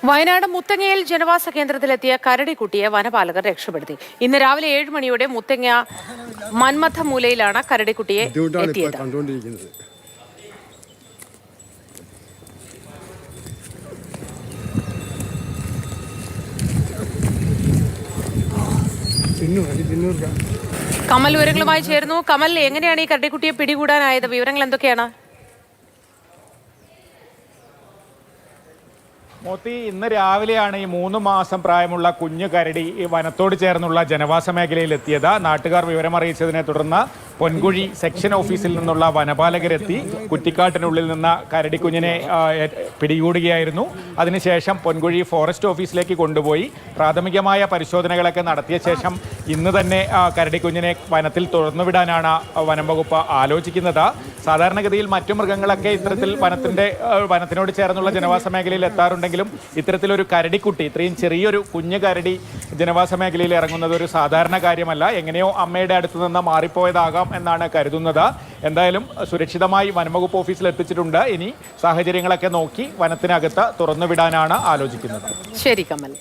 വയനാട് മുത്തങ്ങയിൽ ജനവാസ കേന്ദ്രത്തിലെത്തിയ കരടിക്കുട്ടിയെ വനപാലകർ രക്ഷപ്പെടുത്തി. ഇന്ന് രാവിലെ 7 മണിയോടെ മുത്തങ്ങ മന്മഥ മൂലയിലാണ് കരടിക്കുട്ടിയെ എത്തിയത്. കമൽ വിവരങ്ങളുമായി ചേരുന്നു. കമൽ, എങ്ങനെയാണ് ഈ കരടിക്കുട്ടിയെ പിടികൂടാനായത്? വിവരങ്ങൾ എന്തൊക്കെയാണ്? മോത്തി, ഇന്ന് രാവിലെയാണ് ഈ 3 മാസം പ്രായമുള്ള കുഞ്ഞു കരടി ഈ വനത്തോട് ചേർന്നുള്ള ജനവാസ മേഖലയിൽ എത്തിയത്. നാട്ടുകാർ വിവരമറിയിച്ചതിനെ തുടർന്ന് പൊൻകുഴി സെക്ഷൻ ഓഫീസിൽ നിന്നുള്ള വനപാലകരെത്തി കുറ്റിക്കാട്ടിനുള്ളിൽ നിന്ന് കരടിക്കുഞ്ഞിനെ പിടികൂടുകയായിരുന്നു. അതിനുശേഷം പൊൻകുഴി ഫോറസ്റ്റ് ഓഫീസിലേക്ക് കൊണ്ടുപോയി പ്രാഥമികമായ പരിശോധനകളൊക്കെ നടത്തിയ ശേഷം ഇന്ന് തന്നെ കരടിക്കുഞ്ഞിനെ വനത്തിൽ തുറന്നുവിടാനാണ് വനം വകുപ്പ് ആലോചിക്കുന്നത്. സാധാരണഗതിയിൽ മറ്റു മൃഗങ്ങളൊക്കെ ഇത്തരത്തിൽ വനത്തിനോട് ചേർന്നുള്ള ജനവാസ മേഖലയിൽ എത്താറുണ്ടെങ്കിലും ഇത്തരത്തിലൊരു കരടിക്കുട്ടി, ഇത്രയും ചെറിയൊരു കുഞ്ഞു കരടി ജനവാസ മേഖലയിൽ ഇറങ്ങുന്നത് ഒരു സാധാരണ കാര്യമല്ല. എങ്ങനെയോ അമ്മയുടെ അടുത്ത് നിന്ന് മാറിപ്പോയതാകാം എന്നാണ് കരുതുന്നത്. എന്തായാലും സുരക്ഷിതമായി വനംവകുപ്പ് ഓഫീസിൽ എത്തിച്ചിട്ടുണ്ട്. ഇനി സാഹചര്യങ്ങളൊക്കെ നോക്കി വനത്തിനകത്ത് തുറന്നുവിടാനാണ് ആലോചിക്കുന്നത്. ശരി കമൽ.